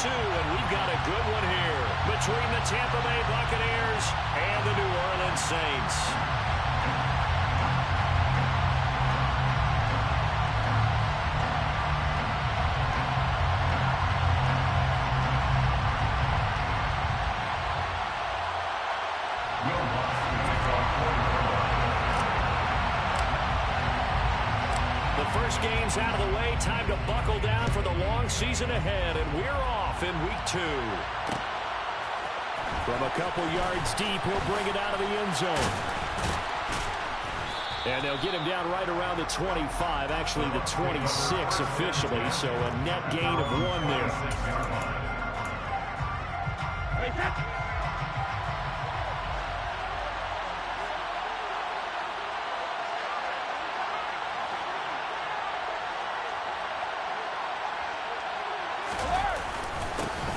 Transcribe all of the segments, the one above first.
2, and we've got a good one here between the Tampa Bay Buccaneers and the New Orleans Saints. First game's out of the way. Time to buckle down for the long season ahead, and we're off in week 2. From a couple yards deep, he'll bring it out of the end zone. And they'll get him down right around the 25, actually the 26 officially, so a net gain of 1 there.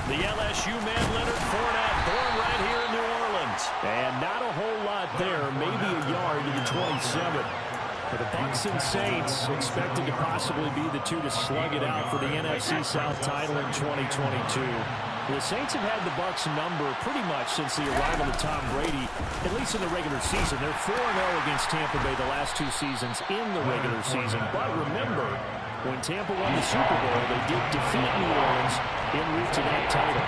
The LSU man, Leonard Fournette, born right here in New Orleans. And not a whole lot there, maybe a yard to the 27. For the Bucs and Saints, expected to possibly be the two to slug it out for the NFC South title in 2022. The Saints have had the Bucs number pretty much since the arrival of Tom Brady, at least in the regular season. They're 4-0 against Tampa Bay the last 2 seasons in the regular season. But remember, when Tampa won the Super Bowl, they did defeat New Orleans en route to that title.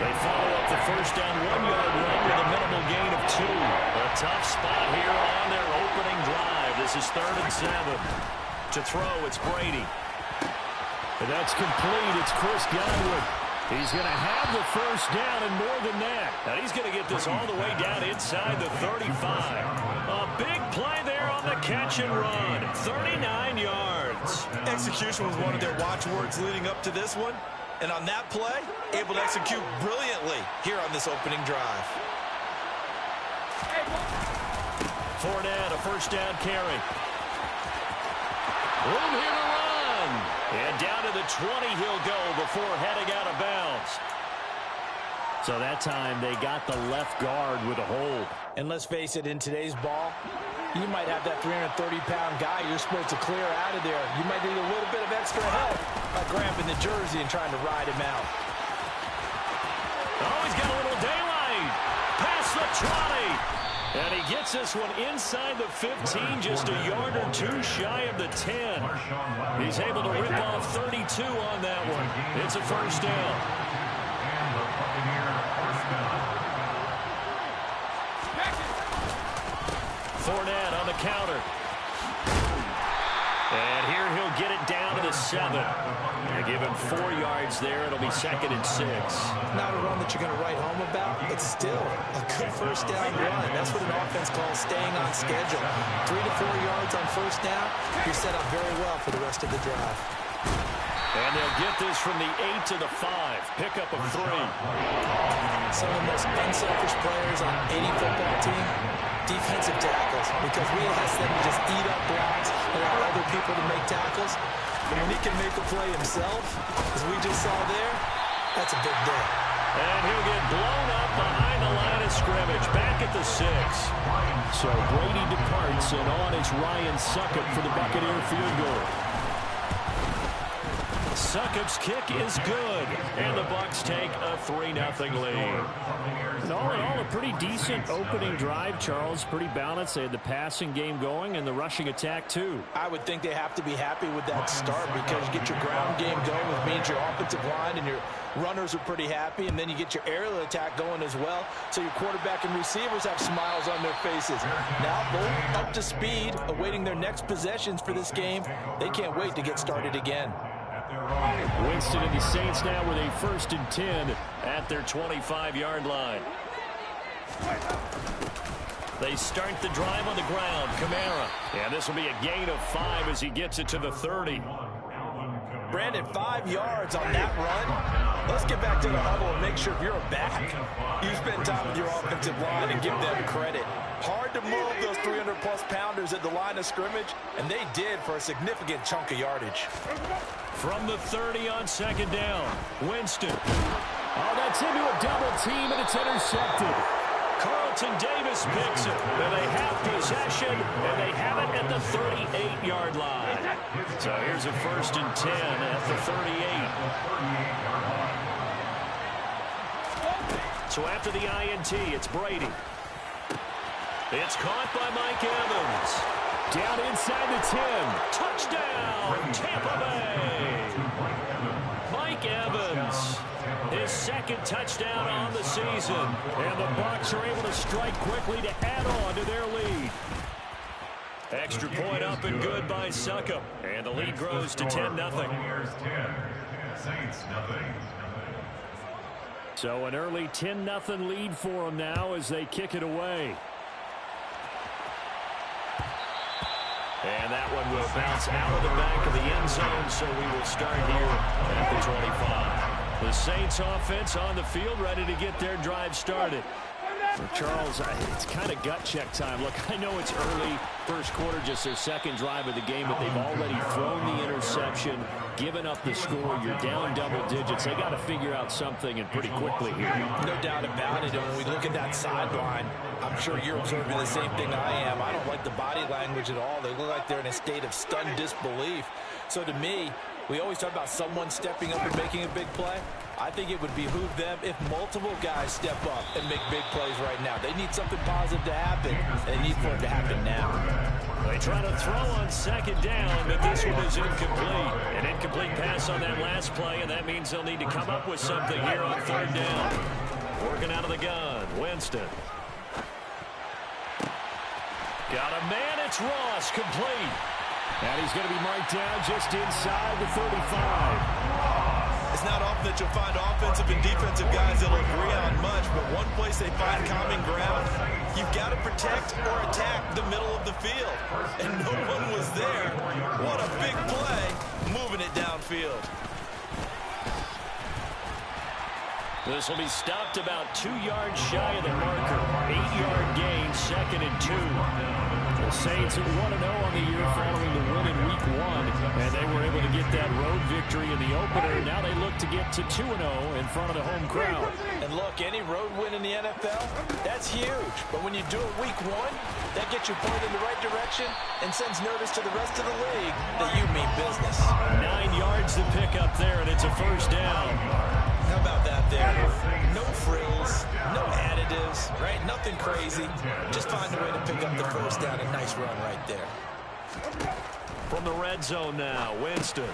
They follow up the first down 1-yard run with a minimal gain of 2. A tough spot here on their opening drive. This is 3rd and 7. To throw, it's Brady. And that's complete. It's Chris Godwin. He's going to have the first down and more than that. And he's going to get this all the way down inside the 35. A big play there on the catch and run. 39 yards. Execution was one of their watchwords leading up to this one. And on that play, able to execute brilliantly here on this opening drive. Fournette, a first down carry. Room here to run. And down to the 20 he'll go before heading out of bounds. So that time they got the left guard with a hold. And let's face it, in today's ball, you might have that 330-pound guy you're supposed to clear out of there. You might need a little bit of extra help by grabbing the jersey and trying to ride him out. Oh, he's got a little daylight. Past the 20. And he gets this one inside the 15, just a yard or 2 shy of the 10. He's able to rip off 32 on that one. It's a first down. Fournette on the counter. And here he'll get it down to the 7. They give him 4 yards there. It'll be 2nd and 6. Not a run that you're going to write home about, but still a good first down run. That's what an offense calls staying on schedule. 3 to 4 yards on first down. You're set up very well for the rest of the drive. And they'll get this from the 8 to the 5. Pickup of 3. Some of the most unselfish players on any football team, defensive tackles, because we ask them to just eat up blocks and allow other people to make tackles. But when he can make a play himself, as we just saw there, that's a big day. And he'll get blown up behind the line of scrimmage, back at the 6. So Brady departs, and on is Ryan Succop for the Buccaneer field goal. Succop's kick is good, and the Bucs take a 3-0 lead. And all in all, a pretty decent opening drive, Charles. Pretty balanced. They had the passing game going and the rushing attack, too. I would think they have to be happy with that start because you get your ground game going, which means your offensive line and your runners are pretty happy, and then you get your aerial attack going as well, so your quarterback and receivers have smiles on their faces. Now, both up to speed, awaiting their next possessions for this game. They can't wait to get started again. Winston and the Saints now with a 1st and 10 at their 25-yard line. They start the drive on the ground. Kamara. And this will be a gain of 5 as he gets it to the 30. Brandon, 5 yards on that run. Let's get back to the huddle and make sure if you're a back, you spend time with your offensive line and give them credit. Hard to move those 300-plus pounders at the line of scrimmage, and they did for a significant chunk of yardage. From the 30 on 2nd down, Winston. Oh, that's into a double team, and it's intercepted. Carlton Davis picks it, and they have possession, and they have it at the 38-yard line. So here's a 1st and 10 at the 38. So after the INT, it's Brady. It's caught by Mike Evans. Down inside the 10. Touchdown, Tampa Bay. Mike Evans, his second touchdown on the season. And the Bucs are able to strike quickly to add on to their lead. Extra point up and good by Succop. And the lead grows to 10-0. So an early 10-0 lead for them now as they kick it away. And that one will bounce out of the back of the end zone, so we will start here at the 25. The Saints offense on the field, ready to get their drive started. For Charles, it's kind of gut check time. Look, I know it's early, first quarter, just their second drive of the game, but they've already thrown the interception, given up the score. You're down double digits. They got to figure out something, and pretty quickly here. No doubt about it. And when we look at that sideline, I'm sure you're observing the same thing I am. I don't like the body language at all. They look like they're in a state of stunned disbelief. So to me, we always talk about someone stepping up and making a big play. I think it would behoove them if multiple guys step up and make big plays right now. They need something positive to happen. They need for it to happen now. They try to throw on second down, but this one is incomplete. An incomplete pass on that last play, and that means they'll need to come up with something here on third down. Working out of the gun, Winston. Got a man, it's Ross, complete. And he's going to be marked down just inside the 35. It's not often that you'll find offensive and defensive guys that'll agree on much, but one place they find common ground, you've got to protect or attack the middle of the field. And no one was there. What a big play, moving it downfield. This will be stopped about 2 yards shy of the marker. 8-yard gain, 2nd and 2. The Saints at 1-0 on the year following the win in Week 1, and they were able to get that road victory in the opener. Now they look to get to 2-0 in front of the home crowd. And look, any road win in the NFL, that's huge. But when you do it Week 1, that gets you pointed in the right direction and sends notice to the rest of the league that you mean business. 9 yards to pick up there, and it's a first down. How about that there? No frills, no additives, right? Nothing crazy. Just find a way to pick up the first down. A nice run right there. From the red zone now, Winston.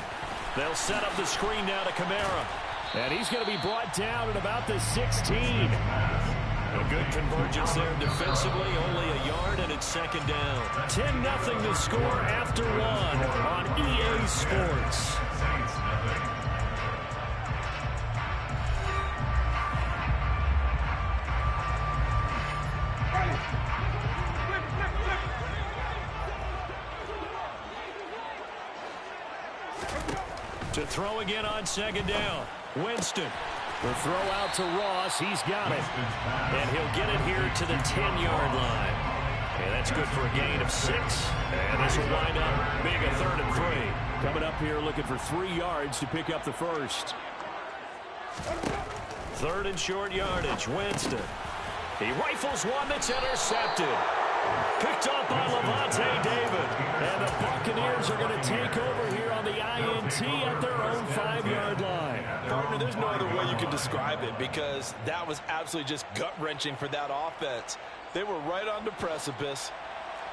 They'll set up the screen now to Kamara. And he's going to be brought down at about the 16. A good convergence there defensively, only a yard, and it's second down. 10-0 to score after 1 on EA Sports. To throw again on second down. Winston. The throw out to Ross. He's got it. And he'll get it here to the 10-yard line. And that's good for a gain of 6. And this will wind up being a 3rd and 3. Coming up here looking for 3 yards to pick up the first. 3rd and short yardage. Winston. He rifles one that's intercepted. Picked off by Levante David. And the Buccaneers are going to take over here on the INT at their own 5-yard line. Partner, there's no other way you can describe it because that was absolutely just gut-wrenching for that offense. They were right on the precipice.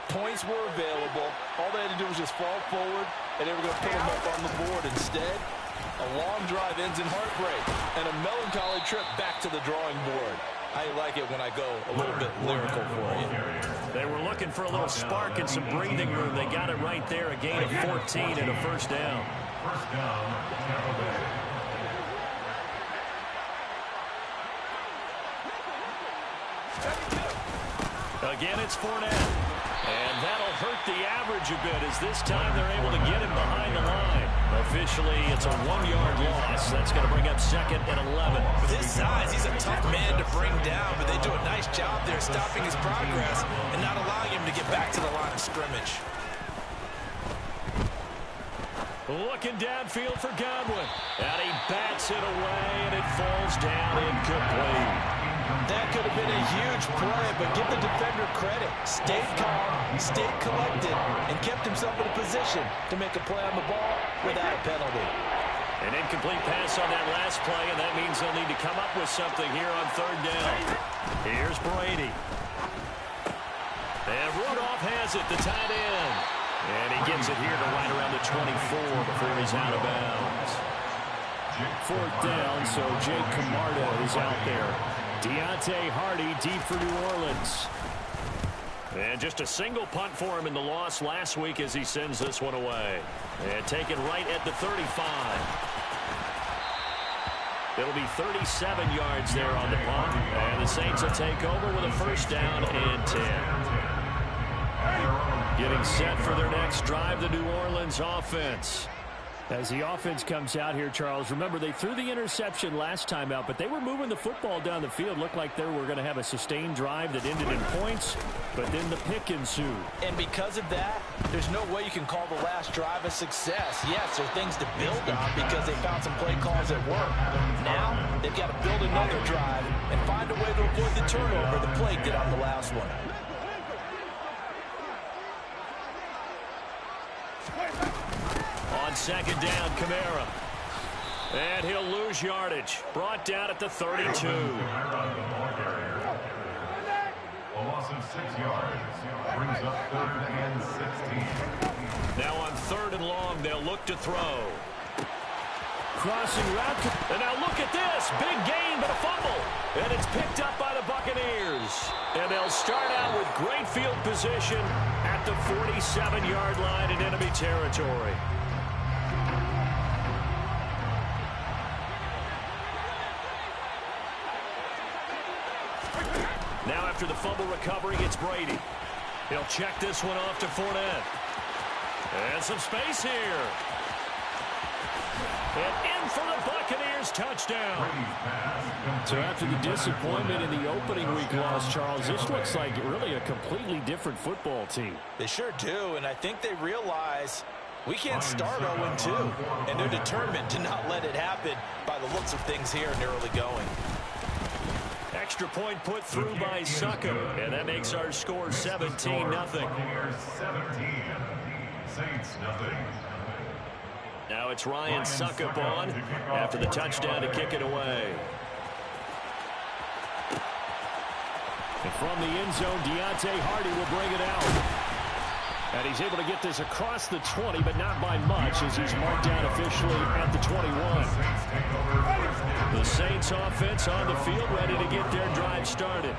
Points were available. All they had to do was just fall forward, and they were going to put them up on the board. Instead, a long drive ends in heartbreak and a melancholy trip back to the drawing board. I like it when I go a little bit lyrical for you. They were looking for a little spark and some breathing room. They got it right there, a gain of 14 and a first down. Again, it's Fournette. And that'll hurt the average a bit as this time they're able to get him behind the line. Officially, it's a 1-yard loss. That's going to bring up 2nd and 11. With his size, he's a tough man to bring down, but they do a nice job there stopping his progress and not allowing him to get back to the line of scrimmage. Looking downfield for Godwin. And he bats it away, and it falls down incomplete. That could have been a huge play, but give the defender credit. Stayed calm, stayed collected, and kept himself in a position to make a play on the ball without a penalty. An incomplete pass on that last play, and that means they'll need to come up with something here on third down. Here's Brady. And Rudolph has it, the tight end. And he gets it here to right around the 24 before he's out of bounds. Fourth down, so Jake Camarda is out there. Deontay Hardy deep for New Orleans. And just a single punt for him in the loss last week as he sends this one away. And taken right at the 35. It'll be 37 yards there on the punt. And the Saints will take over with a first down and 10. Getting set for their next drive, the New Orleans offense. As the offense comes out here, Charles, remember they threw the interception last time out, but they were moving the football down the field. Looked like they were going to have a sustained drive that ended in points, but then the pick ensued. And because of that, there's no way you can call the last drive a success. Yes, there are things to build on because they found some play calls that work. Now, they've got to build another drive and find a way to avoid the turnover the play did on the last one. On second down, Kamara. And he'll lose yardage. Brought down at the 32. A loss of 6 yards. Brings up third and 16. Now on third and long, they'll look to throw. Crossing route. And now look at this. Big gain, but a fumble. And it's picked up by the Buccaneers. And they'll start out with great field position at the 47-yard line in enemy territory. Now after the fumble recovery, it's Brady. He'll check this one off to Fournette. And some space here. And in for the Buccaneers, touchdown. So after the disappointment in the opening week loss, Charles, this looks like really a completely different football team. They sure do, and I think they realize we can't start 0-2, and they're determined to not let it happen by the looks of things here in the early going. Extra point put through by Succop, and that makes our score 17-0. 17. Saints nothing. Now it's Ryan Succop on after the touchdown to kick it away. And from the end zone, Deontay Hardy will bring it out. And he's able to get this across the 20, but not by much as he's marked down officially at the 21. The Saints offense on the field ready to get their drive started.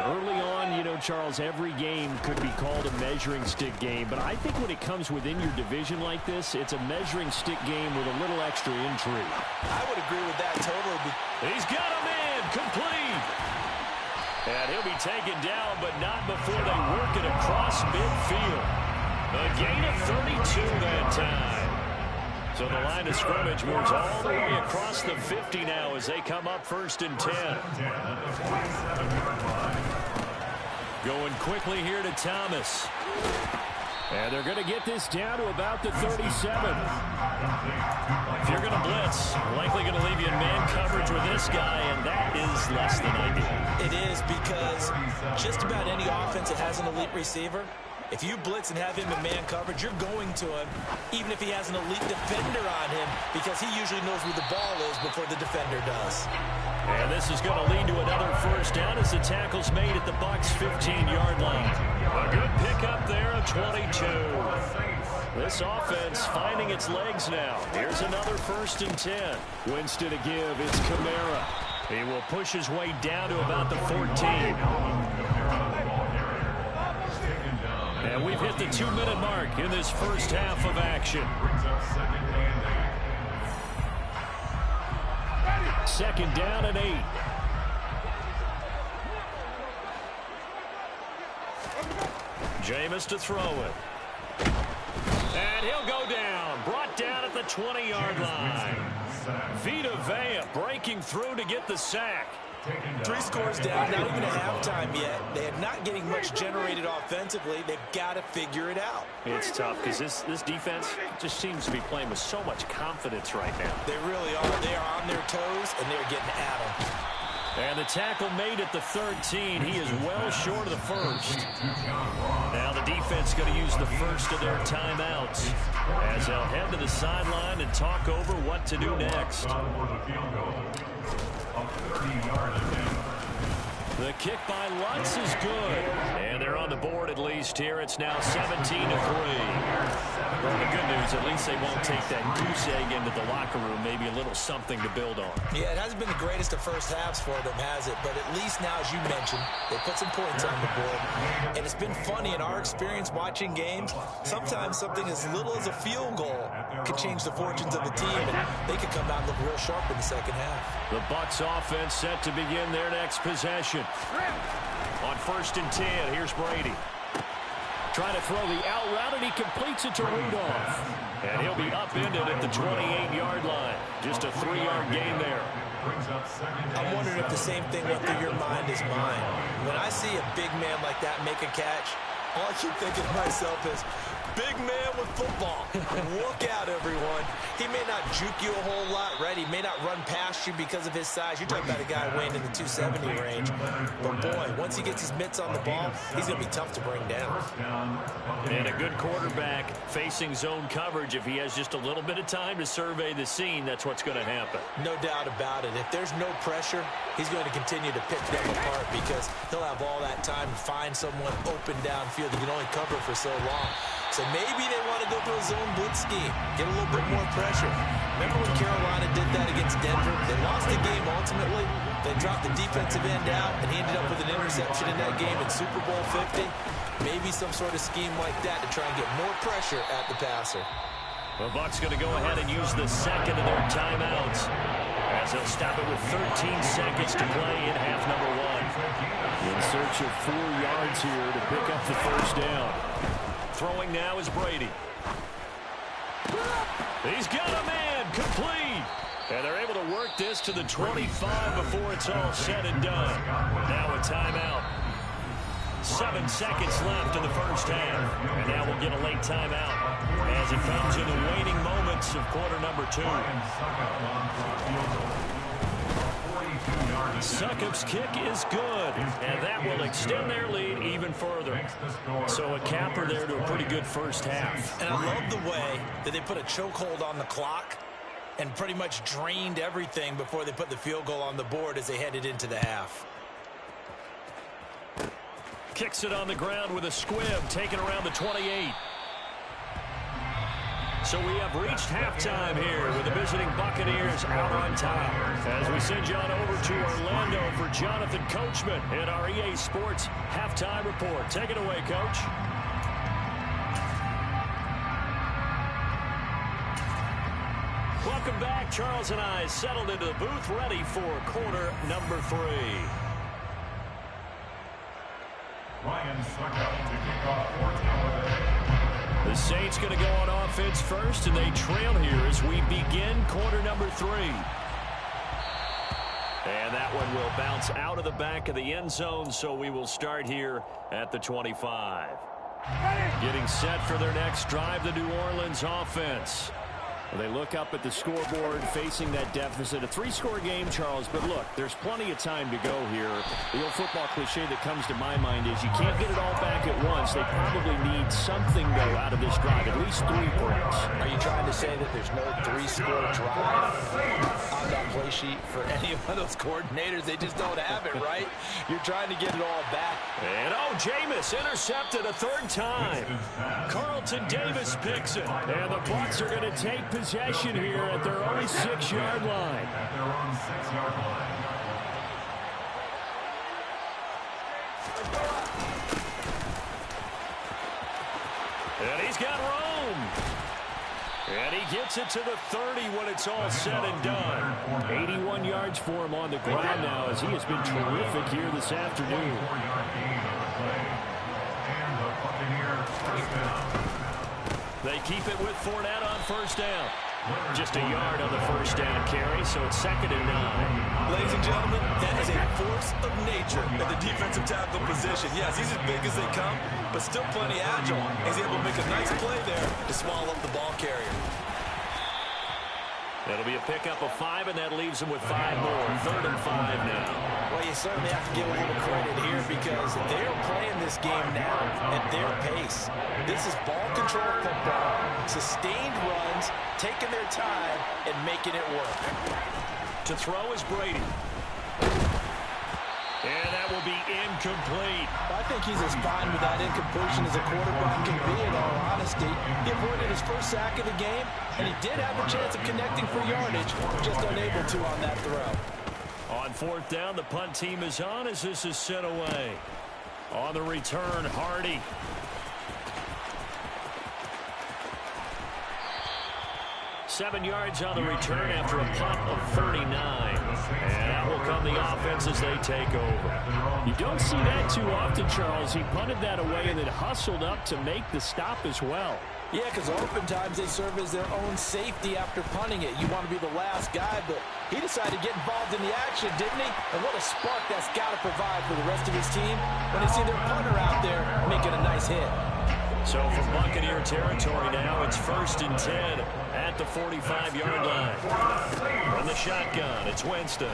Early on, you know, Charles, every game could be called a measuring stick game, but I think when it comes within your division like this, it's a measuring stick game with a little extra intrigue. I would agree with that totally. He's got him in, complete. And he'll be taken down, but not before they work it across midfield. A gain of 32 that time. So the line of scrimmage moves all the way across the 50 now as they come up first and 10. Going quickly here to Thomas. And they're going to get this down to about the 37. If you're going to blitz, likely going to leave you in man coverage with this guy, and that is less than ideal. It is because just about any offense that has an elite receiver, if you blitz and have him in man coverage, you're going to him, even if he has an elite defender on him, because he usually knows where the ball is before the defender does. And this is going to lead to another first down as the tackle's made at the Bucs' 15-yard line. A good pickup there of 22. This offense finding its legs now. Here's another first and 10. Winston to give. It's Kamara. He will push his way down to about the 14. And we've hit the 2-minute mark in this first half of action. Second down and 8. Jameis to throw it. And he'll go down. Brought down at the 20-yard line. Vita Vea breaking through to get the sack. 3 scores down, not even a halftime yet. They are not getting much generated offensively. They've got to figure it out. It's tough because this defense just seems to be playing with so much confidence right now. They really are. They are on their toes, and they're getting at them. And the tackle made at the 13. He is well short of the first. Now the defense going to use the first of their timeouts as they'll head to the sideline and talk over what to do next. The kick by Lutz is good. And they're on the board at least here. It's now 17-3. Well, the good news, at least they won't take that goose egg into the locker room. Maybe a little something to build on. Yeah, it hasn't been the greatest of first halves for them, has it? But at least now, as you mentioned, they put some points on the board. And it's been funny in our experience watching games. Sometimes something as little as a field goal could change the fortunes of the team. And they could come out and look real sharp in the second half. The Bucs offense set to begin their next possession. On 1st and 10, here's Brady. Trying to throw the out route, and he completes it to Rudolph. And he'll be upended at the 28-yard line. Just a 3-yard gain there. I'm wondering if the same thing went through your mind as mine. When I see a big man like that make a catch, all I keep thinking to myself is, big man with football. Look out, everyone. He may not juke you a whole lot, right? He may not run past you because of his size. You're talking about a guy weighing in the 270 range. But, boy, once he gets his mitts on the ball, he's going to be tough to bring down. And a good quarterback facing zone coverage. If he has just a little bit of time to survey the scene, that's what's going to happen. No doubt about it. If there's no pressure, he's going to continue to pick them apart because he'll have all that time to find someone open downfield. He can only cover for so long. So maybe they want to go to a zone blitz scheme, get a little bit more pressure. Remember when Carolina did that against Denver? They lost the game ultimately. They dropped the defensive end out, and he ended up with an interception in that game in Super Bowl 50. Maybe some sort of scheme like that to try and get more pressure at the passer. The Bucs going to go ahead and use the second of their timeouts as they'll stop it with 13 seconds to play in half number 1. In search of 4 yards here to pick up the first down. Throwing now is Brady. He's got a man, complete. And they're able to work this to the 25 before it's all said and done. Now a timeout. 7 seconds left in the first half. And now we'll get a late timeout as it comes in the waning moments of quarter number 2. Succop's kick is good, and that will extend their lead even further. So a capper there to a pretty good first half. And I love the way that they put a chokehold on the clock and pretty much drained everything before they put the field goal on the board as they headed into the half. Kicks it on the ground with a squib, taken around the 28. So we have reached halftime here with the visiting Buccaneers out on top. As we send you on over to Orlando for Jonathan Coachman in our EA Sports Halftime Report. Take it away, Coach. Welcome back. Charles and I settled into the booth, ready for quarter number 3. Ryan Succop to kick off 14th. The Saints going to go on offense first, and they trail here as we begin quarter number 3. And that one will bounce out of the back of the end zone, so we will start here at the 25. Getting set for their next drive, the New Orleans offense. They look up at the scoreboard facing that deficit. A 3-score game, Charles, but look, there's plenty of time to go here. The old football cliche that comes to my mind is you can't get it all back at once. They probably need something, though, out of this drive, at least 3 points. Are you trying to say that there's no 3-score drive on that play sheet for any of those coordinators? They just don't have it, right? You're trying to get it all back. And, Jameis intercepted a 3rd time. Carlton Davis picks it. And the Bucs are going to take possession here at their own 6-yard line. At their own 6-yard line. And he's got room. And he gets it to the 30 when it's all said and done. 81 yards for him on the ground now as he has been terrific here this afternoon. 4-yard gain on the play. And the Buccaneers first down. They keep it with Fournette on first down. Just a yard on the first down carry, so it's 2nd and 9. Ladies and gentlemen, that is a force of nature at the defensive tackle position. Yes, he's as big as they come, but still plenty agile. He's able to make a nice play there to swallow up the ball carrier. That'll be a pickup of 5, and that leaves him with 5 more. 3rd and 5 now. certainly have to give a little credit here because they're playing this game now at their pace. This is ball control football, sustained runs, taking their time, and making it work. To throw is Brady. And that will be incomplete. I think he's as fine with that incompletion as a quarterback can be, in all honesty. He avoided his first sack of the game, and he did have a chance of connecting for yardage, just unable to on that throw. On fourth down, the punt team is on as this is sent away. On the return, Hardy. Seven yards on the return after a punt of 39. And that will come the offense as they take over. You don't see that too often, Charles. He punted that away and then hustled up to make the stop as well. Yeah, because oftentimes they serve as their own safety after punting it. You want to be the last guy, but he decided to get involved in the action, didn't he? And what a spark that's got to provide for the rest of his team when they see their punter out there making a nice hit. So from Buccaneer territory now, it's 1st and 10 at the 45-yard line. From the shotgun, it's Winston.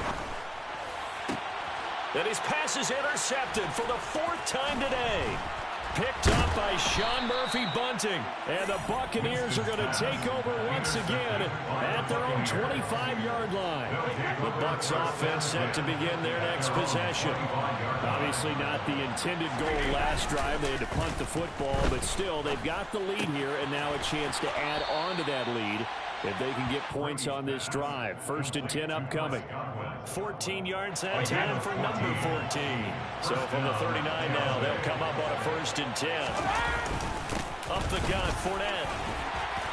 And his pass is intercepted for the 4th time today. Picked up by Sean Murphy-Bunting. And the Buccaneers are going to take over once again at their own 25-yard line. The Bucs offense set to begin their next possession. Obviously not the intended goal last drive. They had to punt the football, but still, they've got the lead here, and now a chance to add on to that lead if they can get points on this drive. 1st and 10 upcoming. 14 yards that time for number 14. So from the 39 now, they'll come up on a 1st and 10. Up the gun, Fournette.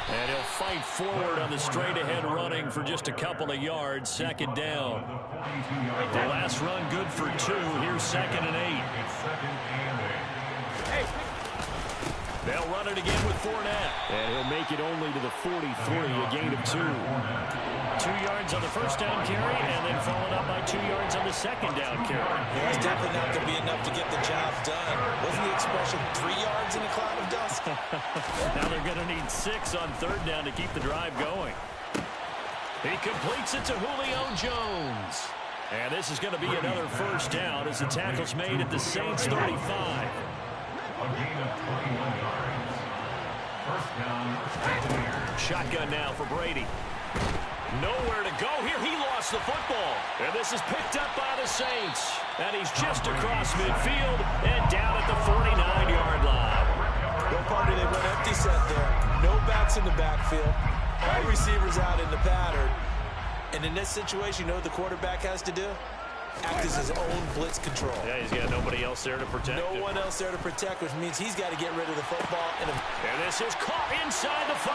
And he'll fight forward on the straight-ahead running for just a couple of yards. 2nd down. The last run good for 2. Here's 2nd and 8. They'll run it again with Fournette. And he'll make it only to the 43, a gain of 2. 2 yards on the 1st down carry, and then followed up by 2 yards on the 2nd down carry. Yeah, it's definitely not going to be enough to get the job done. Wasn't the expression 3 yards in a cloud of dust? Now they're going to need 6 on 3rd down to keep the drive going. He completes it to Julio Jones. And this is going to be another 1st down as the tackle's made at the Saints 35. A gain of 21 yards. 1st down, Buccaneers. Shotgun now for Brady. Nowhere to go here. He lost the football. And this is picked up by the Saints. And he's just across midfield and down at the 49-yard line. No party, they went empty set there. No backs in the backfield. All receivers out in the pattern. And in this situation, you know what the quarterback has to do? Act as his own blitz control. Yeah, he's got nobody else there to protect him. No one else there to protect, which means he's got to get rid of the football. And this is caught inside the 5.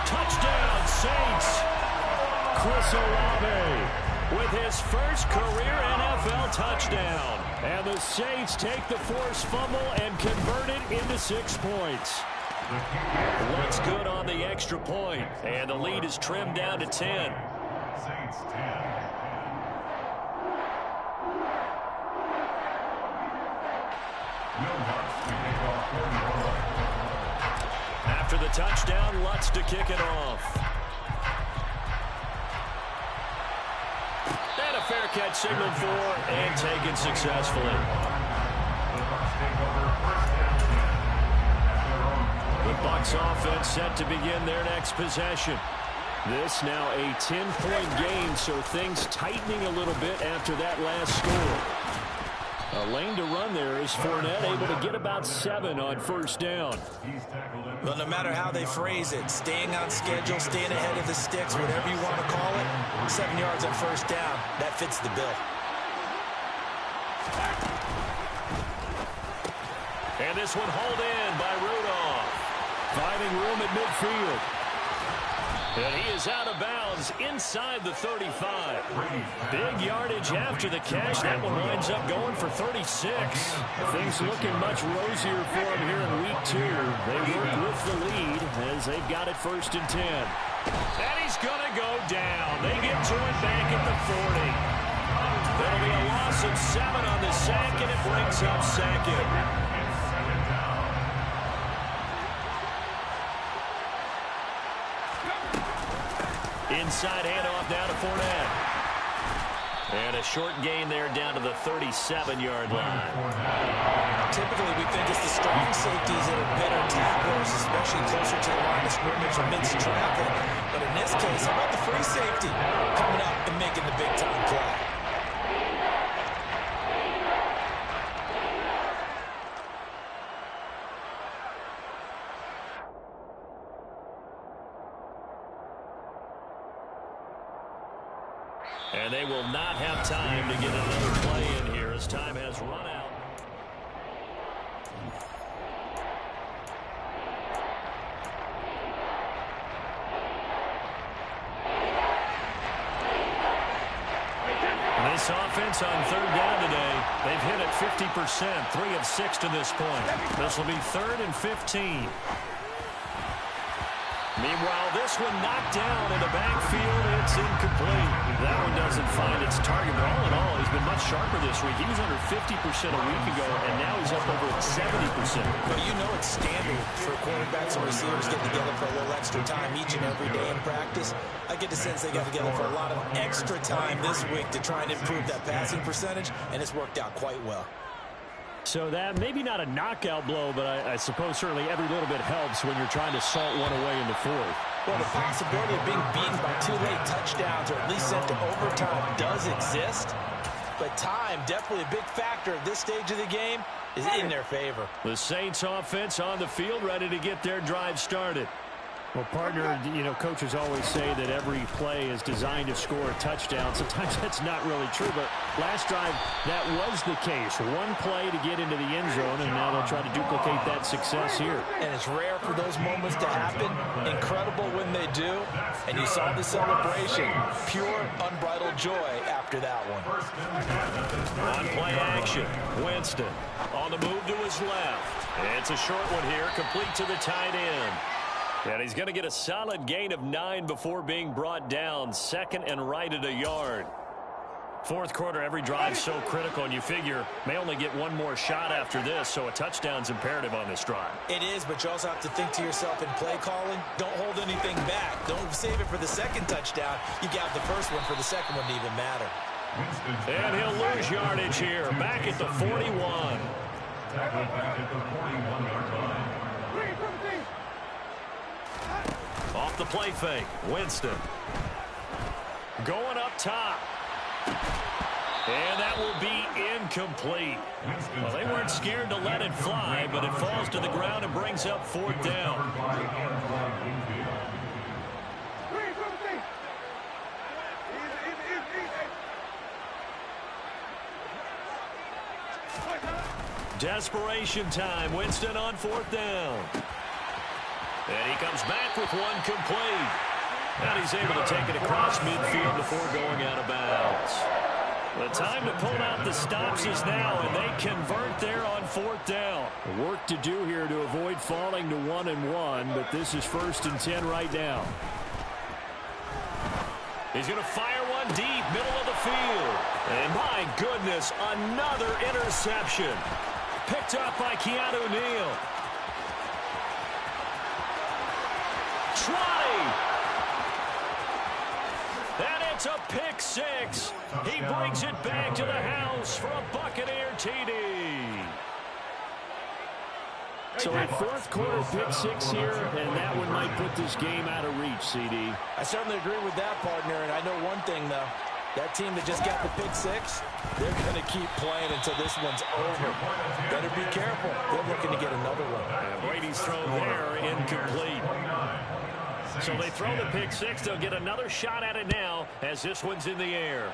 Touchdown, Saints. Chris Olave with his first career NFL touchdown. And the Saints take the forced fumble and convert it into 6 points. Looks good on the extra point. And the lead is trimmed down to 10. Saints 10. After the touchdown, Lutz to kick it off. And a fair catch signaled for and taken successfully. The Bucs offense set to begin their next possession. This now a 10-point game, so things tightening a little bit after that last score. A lane to run there is Fournette able to get about 7 on 1st down. Well, no matter how they phrase it, staying on schedule, staying ahead of the sticks, whatever you want to call it, 7 yards on 1st down, that fits the bill. And this one hauled in by Rudolph. Finding room at midfield. And he is out of bounds inside the 35. Big yardage after the catch. That one winds up going for 36. Things looking much rosier for him here in week 2. They work with the lead as they've got it 1st and 10. And he's going to go down. They get to it back at the 40. That'll be a loss of 7 on the sack, and it brings up 2nd. Inside handoff down to Fournette. And a short gain there down to the 37-yard line. Typically, we think it's the strong safeties that are better tacklers, especially closer to the line of scrimmage amidst traffic. But in this case, how about the free safety coming up and making the big-time play? And they will not have time to get another play in here as time has run out. This offense on third down today, they've hit it 50%, 3 of 6 to this point. This will be 3rd and 15. Meanwhile, this one knocked down in the backfield. It's incomplete. That one doesn't find its target. But all in all, he's been much sharper this week. He was under 50% a week ago, and now he's up over 70%. But you know it's standard for quarterbacks and receivers get together for a little extra time each and every day in practice. I get the sense they got together for a lot of extra time this week to try and improve that passing percentage, and it's worked out quite well. So that maybe not a knockout blow, but I suppose certainly every little bit helps when you're trying to salt one away in the fourth. Well, the possibility of being beaten by 2 late touchdowns or at least sent to overtime does exist. But time, definitely a big factor at this stage of the game, is in their favor. The Saints offense on the field ready to get their drive started. Well, partner, you know, coaches always say that every play is designed to score a touchdown. Sometimes that's not really true, but last drive, that was the case. One play to get into the end zone, and now they'll try to duplicate that success here. And it's rare for those moments to happen. Incredible when they do. And you saw the celebration. Pure, unbridled joy after that one. On play action, Winston on the move to his left. It's a short one here, complete to the tight end. And he's going to get a solid gain of 9 before being brought down. 2nd and right at a yard. Fourth quarter, every drive so critical, and you figure may only get one more shot after this, so a touchdown's imperative on this drive. It is, but you also have to think to yourself in play calling, don't hold anything back. Don't save it for the second touchdown. You got the first one for the second one to even matter. And he'll lose yardage here, back at the 41. Tackle back at the 41-yard line. Off the play fake, Winston. Going up top. And that will be incomplete. Well, they weren't scared to let it fly, but it falls to the ground and brings up 4th down. Desperation time. Winston on 4th down. And he comes back with one complete. And he's able to take it across midfield before going out of bounds. The time to pull out the stops is now, and they convert there on 4th down. Work to do here to avoid falling to 1-1, but this is 1st and 10 right now. He's going to fire one deep, middle of the field. And my goodness, another interception. Picked up by Keanu Neal. Try. And it's a pick 6. He brings it back to the house for a Buccaneer TD. So a fourth quarter pick 6 here, and that one might put this game out of reach, CD. I certainly agree with that, partner, and I know one thing, though. That team that just got the pick 6, they're going to keep playing until this one's over. Better be careful. They're looking to get another one. And Brady's throw there, incomplete. So they throw the pick 6. They'll get another shot at it now as this one's in the air.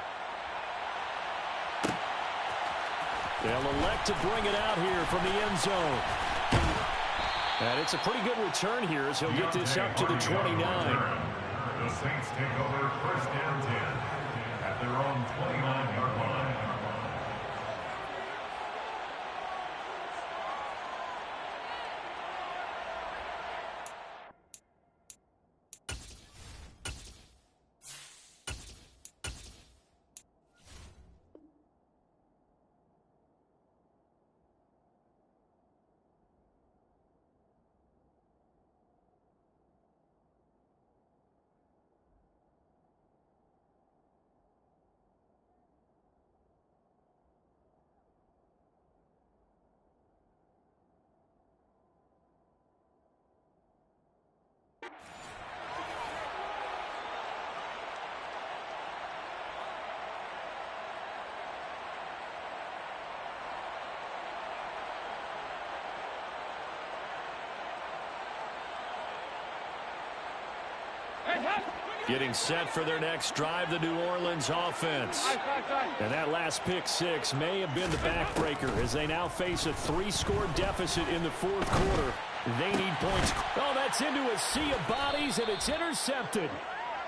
They'll elect to bring it out here from the end zone. And it's a pretty good return here as he'll get this up to the 29. The Saints take over 1st and 10 at their own 29-yard line. Getting set for their next drive, the New Orleans offense. And that last pick six may have been the backbreaker as they now face a 3-score deficit in the fourth quarter. They need points. Oh, that's into a sea of bodies, and it's intercepted.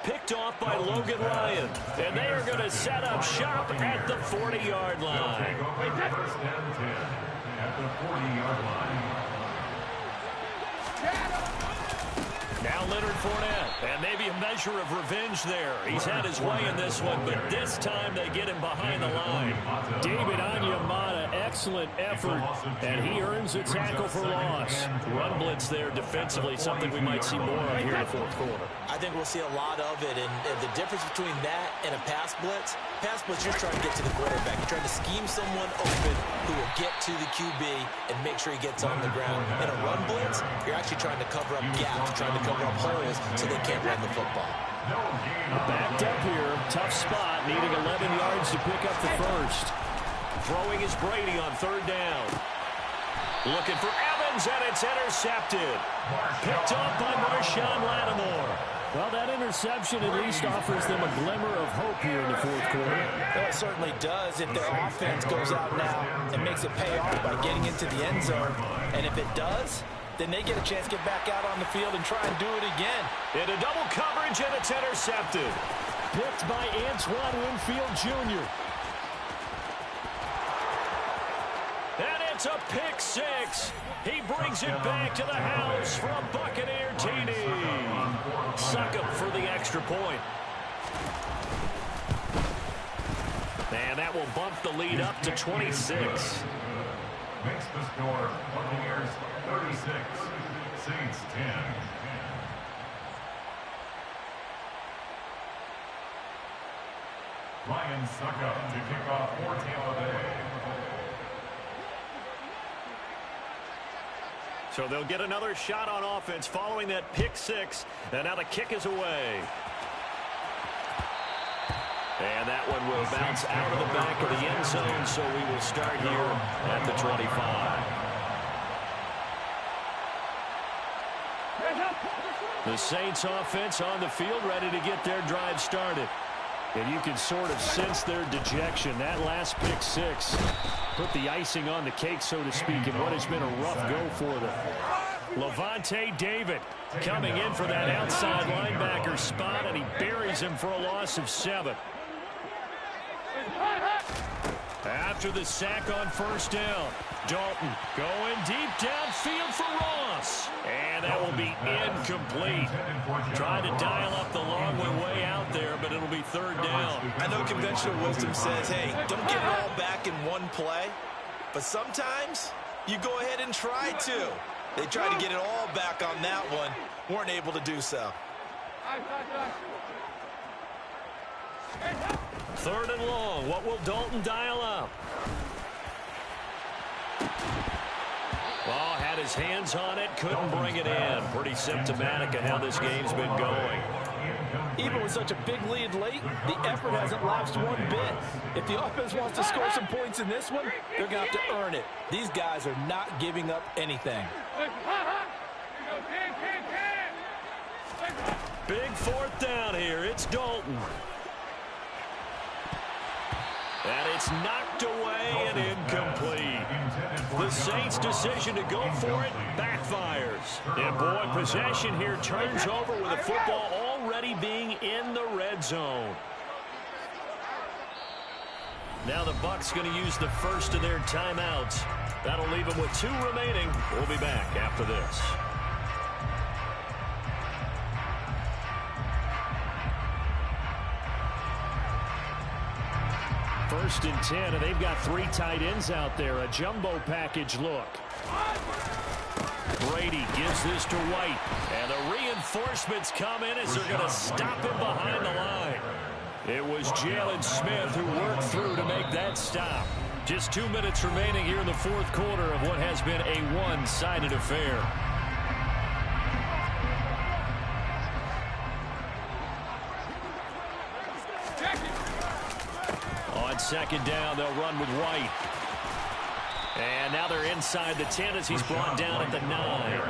Picked off by Logan Ryan. And they are going to set up shop at the 40-yard line. First and 10 at the 40-yard line. Now Leonard Fournette, and maybe a measure of revenge there. He's had his way in this one, but this time they get him behind the line. David Onyemata, excellent effort, and he earns a tackle for loss. Run blitz there defensively, something we might see more of here in the fourth quarter. I think we'll see a lot of it, and the difference between that and a pass blitz, you're trying to get to the quarterback. You're trying to scheme someone open who will get to the QB and make sure he gets on the ground. In a run blitz, you're actually trying to cover up gaps, trying to cover up holes so they can't run the football. Backed up here, tough spot, needing 11 yards to pick up the first. Throwing is Brady on third down. Looking for Evans, and it's intercepted. Picked off by Marshawn Lattimore. Well, that interception at least offers them a glimmer of hope here in the fourth quarter. Well, it certainly does if their offense goes out now and makes it pay off by getting into the end zone. And if it does, then they get a chance to get back out on the field and try and do it again. Into double coverage, and it's intercepted. Picked by Antoine Winfield Jr. And it's a pick six. He brings it back to the house for a Buccaneer TD. Suck him for the extra point. And that will bump the lead up to 26. Makes the score Buccaneers 36, Saints 10. Ryan Suckup to kick off for Tampa Bay. So they'll get another shot on offense following that pick six. And now the kick is away. And that one will bounce out of the back of the end zone, so we will start here at the 25. The Saints offense on the field, ready to get their drive started. And you can sort of sense their dejection. That last pick six put the icing on the cake, so to speak, in what has been a rough go for them. Levante David coming in for that outside linebacker spot, and he buries him for a loss of 7. After the sack on first down, Dalton going deep downfield for Ross. And that will be incomplete. Trying to dial up the long way out there, but it'll be third down. I know conventional wisdom says, hey, don't get it all back in one play. But sometimes you go ahead and try to. They tried to get it all back on that one. Weren't able to do so. Third and long. What will Dalton dial up? Well, had his hands on it, couldn't bring it in. Pretty symptomatic of how this game's been going. Even with such a big lead late, the effort hasn't lapsed one bit. If the offense wants to score some points in this one, they're going to have to earn it. These guys are not giving up anything. Big fourth down here. It's Dalton. And it's knocked away and incomplete. The Saints' decision to go for it backfires. And boy, possession here turns over with the football already being in the red zone. Now the Bucs going to use the first of their timeouts. That'll leave them with 2 remaining. We'll be back after this. First and 10, and they've got 3 tight ends out there. A jumbo package look. Brady gives this to White. And the reinforcements come in as they're going to stop him behind the line. It was Jalen Smith who worked through to make that stop. Just 2 minutes remaining here in the fourth quarter of what has been a one-sided affair. second down. They'll run with White. And now they're inside the 10 as he's brought down at the 9.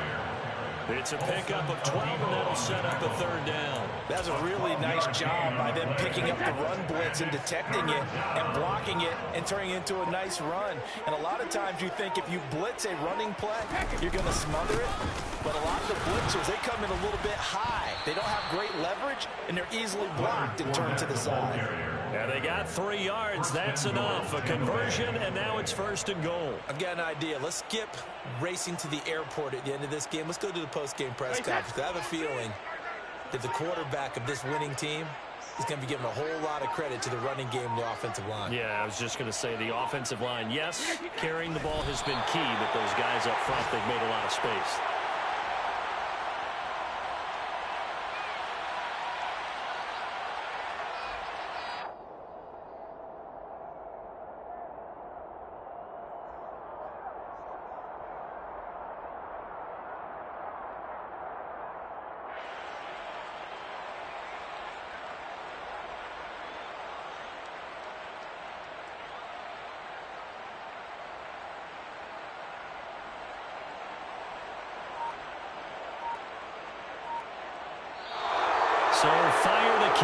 It's a pickup of 12, and that'll set up a third down. That's a really nice job by them picking up the run blitz and detecting it and blocking it and turning it into a nice run. And a lot of times you think if you blitz a running play, you're going to smother it. But a lot of the blitzers, they come in a little bit high. They don't have great leverage, and they're easily blocked and turned to the side. Yeah, they got 3 yards. That's enough. A conversion, and now it's 1st and goal. I've got an idea. Let's skip racing to the airport at the end of this game. Let's go to the post-game press conference. I have a feeling that the quarterback of this winning team is going to be given a whole lot of credit to the running game and the offensive line. Yeah, I was just going to say the offensive line, yes, carrying the ball has been key, but those guys up front, they've made a lot of space. So fire the kick.